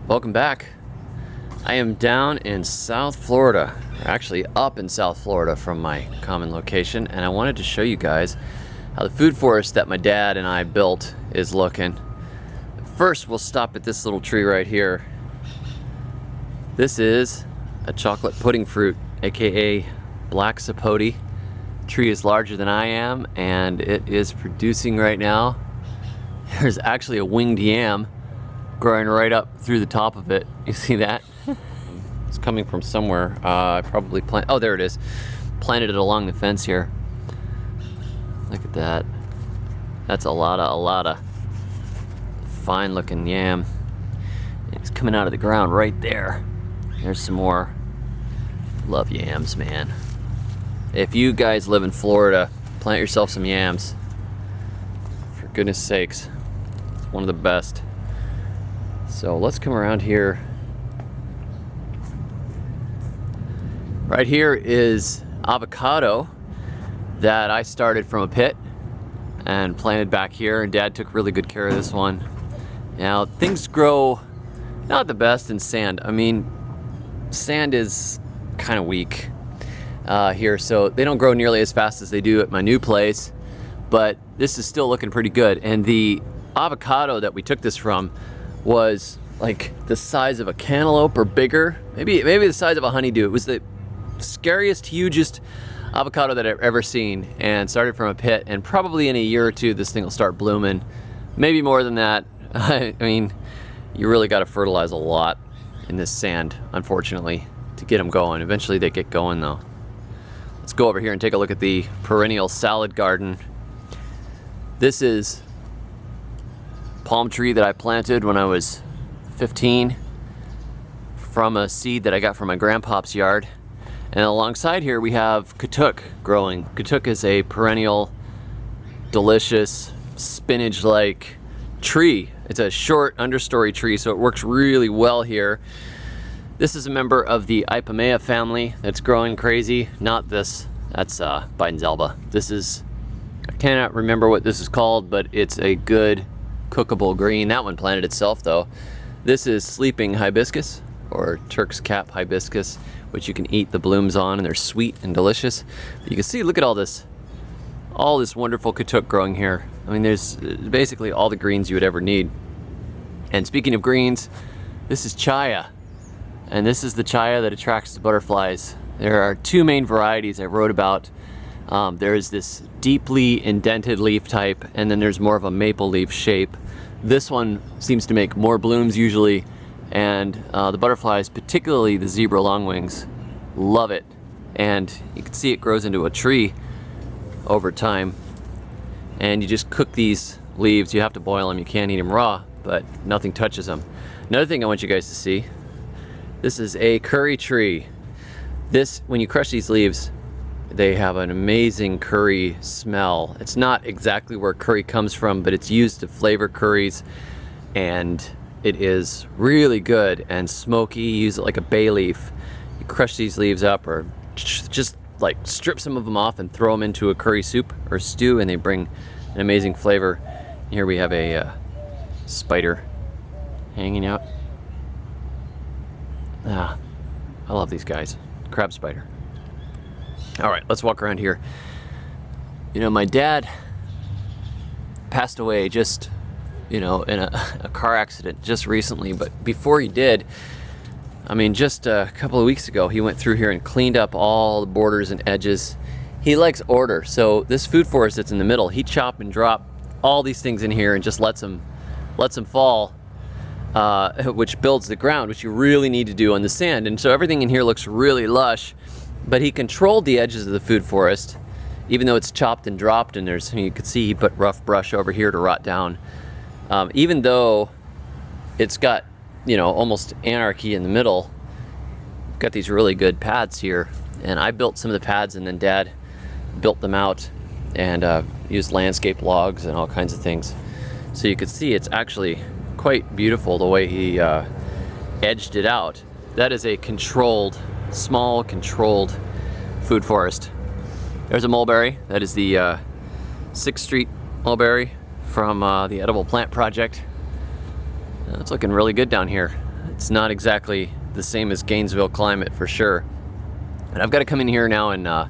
Welcome back. I am down in South Florida, actually up in South Florida from my common location, and I wanted to show you guys how the food forest that my dad and I built is looking. First, we'll stop at this little tree right here. This is a chocolate pudding fruit, aka black sapote. Tree is larger than I am, and it is producing right now. There's actually a winged yam growing right up through the top of it. You see that? It's coming from somewhere. I probably oh, there it is. Planted it along the fence here. Look at that. That's a lot of fine looking yam. It's coming out of the ground right there. There's some more. Love yams, man. If you guys live in Florida, plant yourself some yams. For goodness sakes. It's one of the best. So let's come around here. Right here is avocado that I started from a pit and planted back here, and Dad took really good care of this one. Now things grow not the best in sand. I mean, sand is kind of weak here, so they don't grow nearly as fast as they do at my new place, but this is still looking pretty good. And the avocado that we took this from was like the size of a cantaloupe or bigger, maybe the size of a honeydew. It was the scariest, hugest avocado that I've ever seen, and started from a pit, and probably in a year or two this thing will start blooming, maybe more than that. I mean, you really got to fertilize a lot in this sand, unfortunately, to get them going. Eventually they get going though. Let's go over here and take a look at the perennial salad garden. This is palm tree that I planted when I was 15 from a seed that I got from my grandpa's yard. And alongside here we have katuk growing. Katuk is a perennial, delicious, spinach-like tree. It's a short understory tree, so it works really well here. This is a member of the Ipomaea family that's growing crazy. Not this, that's Biden's Alba. This is, I cannot remember what this is called, but it's a good cookable green. That one planted itself though. This is sleeping hibiscus, or Turk's cap hibiscus, which you can eat the blooms on, and they're sweet and delicious. You can see, look at all this wonderful katuk growing here. I mean, there's basically all the greens you would ever need. And speaking of greens, this is chaya, and this is the chaya that attracts the butterflies. There are two main varieties I wrote about. There's this deeply indented leaf type, and then there's more of a maple leaf shape. This one seems to make more blooms usually, and the butterflies, particularly the zebra longwings, love it. And you can see it grows into a tree over time. And you just cook these leaves. You have to boil them. You can't eat them raw, but nothing touches them. Another thing I want you guys to see, this is a curry tree. This, when you crush these leaves, they have an amazing curry smell. It's not exactly where curry comes from, but it's used to flavor curries, and it is really good and smoky. You use it like a bay leaf. You crush these leaves up, or just like strip some of them off and throw them into a curry soup or stew, and they bring an amazing flavor. Here we have a spider hanging out. I love these guys. Crab spider. All right, let's walk around here. You know, my dad passed away just, you know, in a car accident just recently, but before he did, I mean, just a couple of weeks ago, he went through here and cleaned up all the borders and edges. He likes order, so this food forest that's in the middle, he chop and drop all these things in here and just lets them fall, which builds the ground, which you really need to do on the sand. And so everything in here looks really lush, but he controlled the edges of the food forest, even though it's chopped and dropped, and there's, you can see he put rough brush over here to rot down. Even though it's got, you know, almost anarchy in the middle, got these really good pads here, and I built some of the pads, and then Dad built them out and used landscape logs and all kinds of things. So you can see it's actually quite beautiful the way he edged it out. That is a controlled, small controlled food forest. There's a mulberry. That is the 6th Street mulberry from the Edible Plant Project. It's looking really good down here. It's not exactly the same as Gainesville climate for sure. And I've got to come in here now and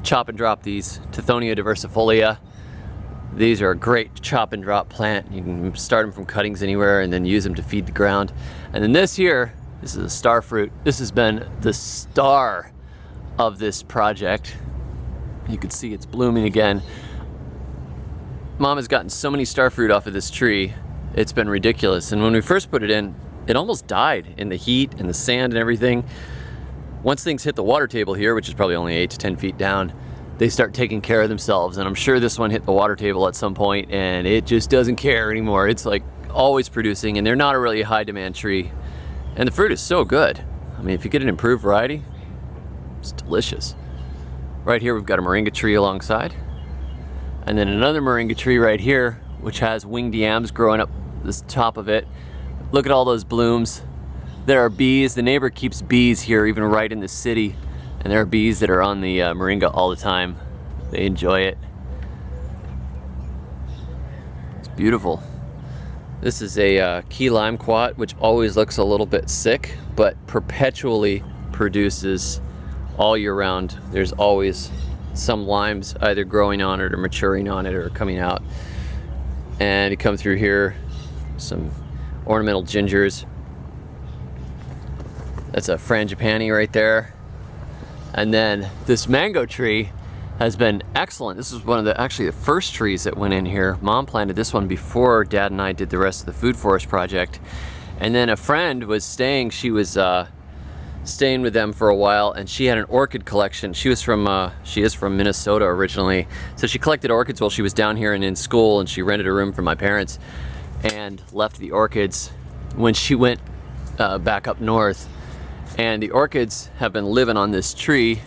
chop and drop these Tithonia diversifolia. These are a great chop and drop plant. You can start them from cuttings anywhere and then use them to feed the ground. And then this here, this is a starfruit. This has been the star of this project. You can see it's blooming again. Mom has gotten so many starfruit off of this tree, it's been ridiculous. And when we first put it in, it almost died in the heat and the sand and everything. Once things hit the water table here, which is probably only 8 to 10 feet down, they start taking care of themselves. And I'm sure this one hit the water table at some point and it just doesn't care anymore. It's like always producing, and they're not a really high demand tree. And the fruit is so good. I mean, if you get an improved variety, it's delicious. Right here we've got a moringa tree alongside. And then another moringa tree right here, which has winged yams growing up this top of it. Look at all those blooms. There are bees. The neighbor keeps bees here, even right in the city. And there are bees that are on the moringa all the time. They enjoy it. It's beautiful. This is a key lime quat, which always looks a little bit sick, but perpetually produces all year round. There's always some limes either growing on it or maturing on it or coming out. And you come through here, some ornamental gingers. That's a frangipani right there. And then this mango tree has been excellent. This is one of actually the first trees that went in here. Mom planted this one before Dad and I did the rest of the food forest project. And then a friend was staying, she was staying with them for a while, and she had an orchid collection. She is from Minnesota originally. So she collected orchids while she was down here and in school, and she rented a room for my parents and left the orchids when she went back up north. And the orchids have been living on this tree,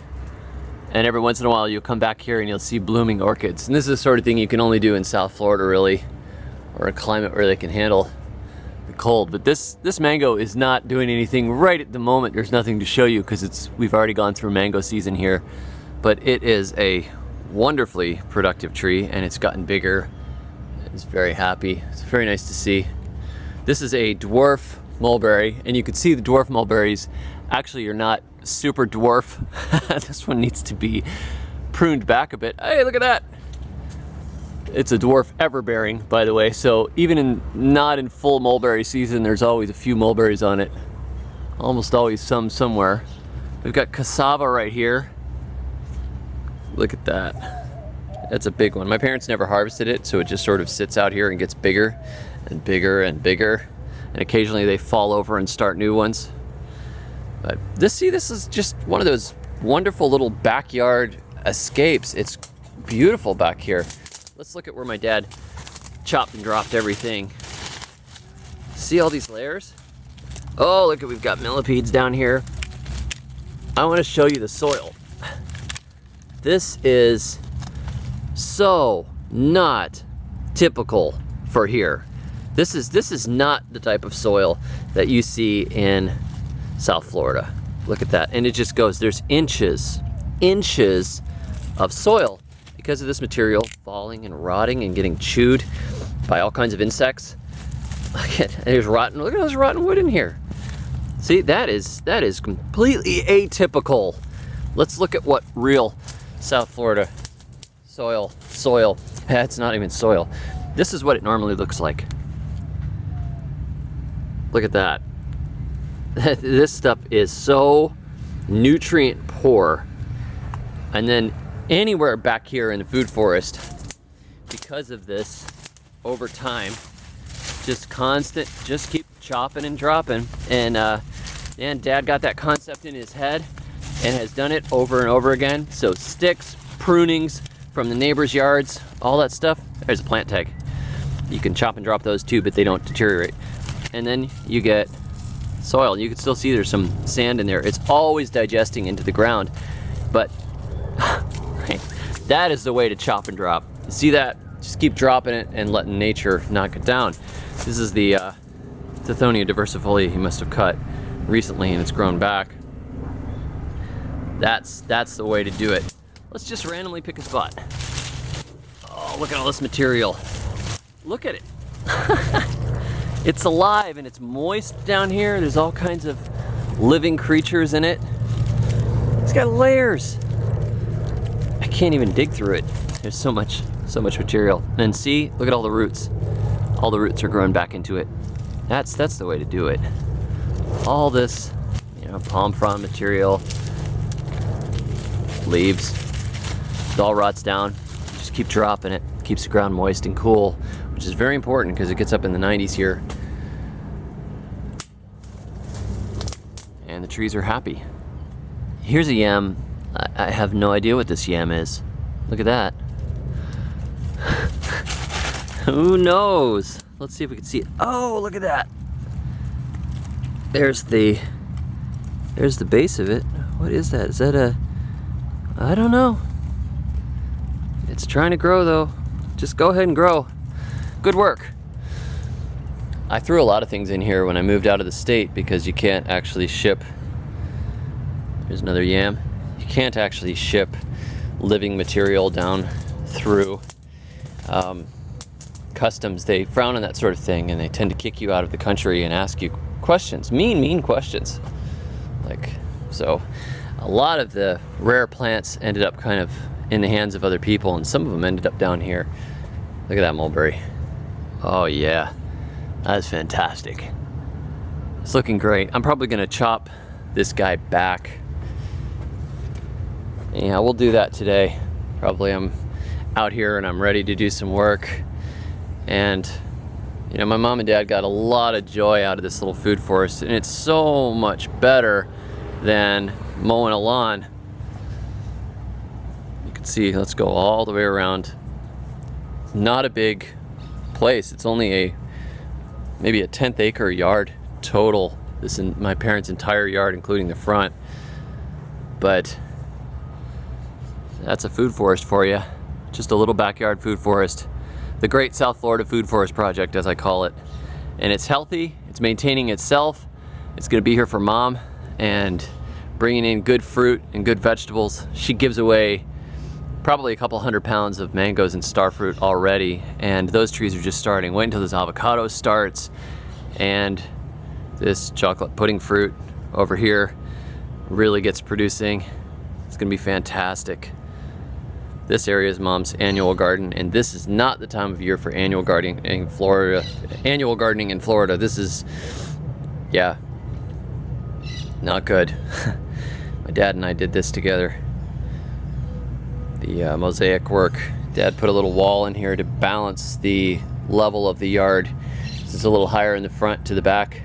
and every once in a while you'll come back here and you'll see blooming orchids. And this is the sort of thing you can only do in South Florida, really, or a climate where they can handle the cold. But this mango is not doing anything right at the moment. There's nothing to show you because we've already gone through mango season here. But it is a wonderfully productive tree, and it's gotten bigger. It's very happy. It's very nice to see. This is a dwarf mulberry, and you can see the dwarf mulberries actually are not super dwarf. This one needs to be pruned back a bit. Hey, look at that. It's a dwarf everbearing, by the way, so even not in full mulberry season, there's always a few mulberries on it. Almost always some somewhere. We've got cassava right here. Look at that. That's a big one. My parents never harvested it, so it just sort of sits out here and gets bigger and bigger and bigger. And occasionally they fall over and start new ones. But this is just one of those wonderful little backyard escapes. It's beautiful back here. Let's look at where my dad chopped and dropped everything. See all these layers? Oh, look, we've got millipedes down here. I want to show you the soil. This is so not typical for here. This is not the type of soil that you see in South Florida. Look at that. And it just goes, there's inches of soil because of this material falling and rotting and getting chewed by all kinds of insects. Look at, there's rotten, look at all this rotten wood in here. See, that is completely atypical. Let's look at what real South Florida soil, it's not even soil. This is what it normally looks like. Look at that. This stuff is so nutrient poor. And then anywhere back here in the food forest, because of this, over time, just constant, just keep chopping and dropping. And Dad got that concept in his head and has done it over and over again. So sticks, prunings from the neighbors' yards, all that stuff. There's a plant tag. You can chop and drop those too, but they don't deteriorate. And then you get soil. You can still see there's some sand in there. It's always digesting into the ground. But that is the way to chop and drop. See that? Just keep dropping it and letting nature knock it down. This is the Tithonia diversifolia he must have cut recently, and it's grown back. That's the way to do it. Let's just randomly pick a spot. Oh, look at all this material. Look at it. It's alive and it's moist down here. There's all kinds of living creatures in it. It's got layers. I can't even dig through it. There's so much material. And then see, look at all the roots. All the roots are growing back into it. That's the way to do it. All this, you know, palm frond material, leaves, it all rots down. Just keep dropping it. Keeps the ground moist and cool, which is very important because it gets up in the 90s here. And the trees are happy. Here's a yam. I have no idea what this yam is. Look at that. Who knows? Let's see if we can see it. Oh, look at that. There's the base of it. What is that? Is that I don't know. It's trying to grow though. Just go ahead and grow. Good work. I threw a lot of things in here when I moved out of the state because you can't actually ship. There's another yam. You can't actually ship living material down through customs. They frown on that sort of thing, and they tend to kick you out of the country and ask you questions, mean questions. So a lot of the rare plants ended up kind of in the hands of other people, and some of them ended up down here. Look at that mulberry. Oh yeah, that's fantastic. It's looking great. I'm probably gonna chop this guy back. Yeah, we'll do that today. Probably I'm out here and I'm ready to do some work. And you know, my mom and dad got a lot of joy out of this little food forest, and it's so much better than mowing a lawn. You can see, let's go all the way around. It's not a big place. It's only maybe a 10th acre yard total. This is my parents' entire yard, including the front. But that's a food forest for you. Just a little backyard food forest. The Great South Florida Food Forest Project, as I call it. And it's healthy, it's maintaining itself. It's gonna be here for Mom and bringing in good fruit and good vegetables. She gives away probably a couple 100 pounds of mangoes and starfruit already, and those trees are just starting. Wait until this avocado starts, and this chocolate pudding fruit over here really gets producing. It's gonna be fantastic. This area is Mom's annual garden, and this is not the time of year for annual gardening in Florida. Annual gardening in Florida. This is, yeah, not good. My dad and I did this together. The mosaic work. Dad put a little wall in here to balance the level of the yard. It's a little higher in the front to the back.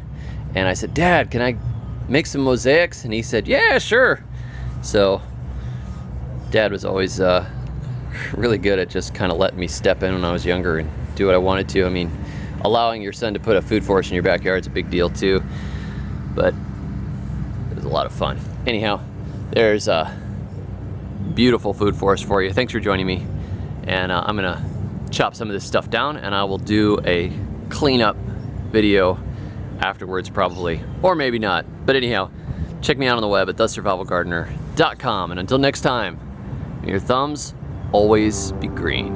And I said, Dad, can I make some mosaics? And he said, yeah, sure. So Dad was always really good at just kind of letting me step in when I was younger and do what I wanted to. I mean, allowing your son to put a food forest in your backyard is a big deal too, but it was a lot of fun. Anyhow, there's a beautiful food forest for you. Thanks for joining me, and I'm gonna chop some of this stuff down, and I will do a cleanup video afterwards probably, or maybe not. But anyhow, check me out on the web at thesurvivalgardener.com, and until next time, may your thumbs always be green.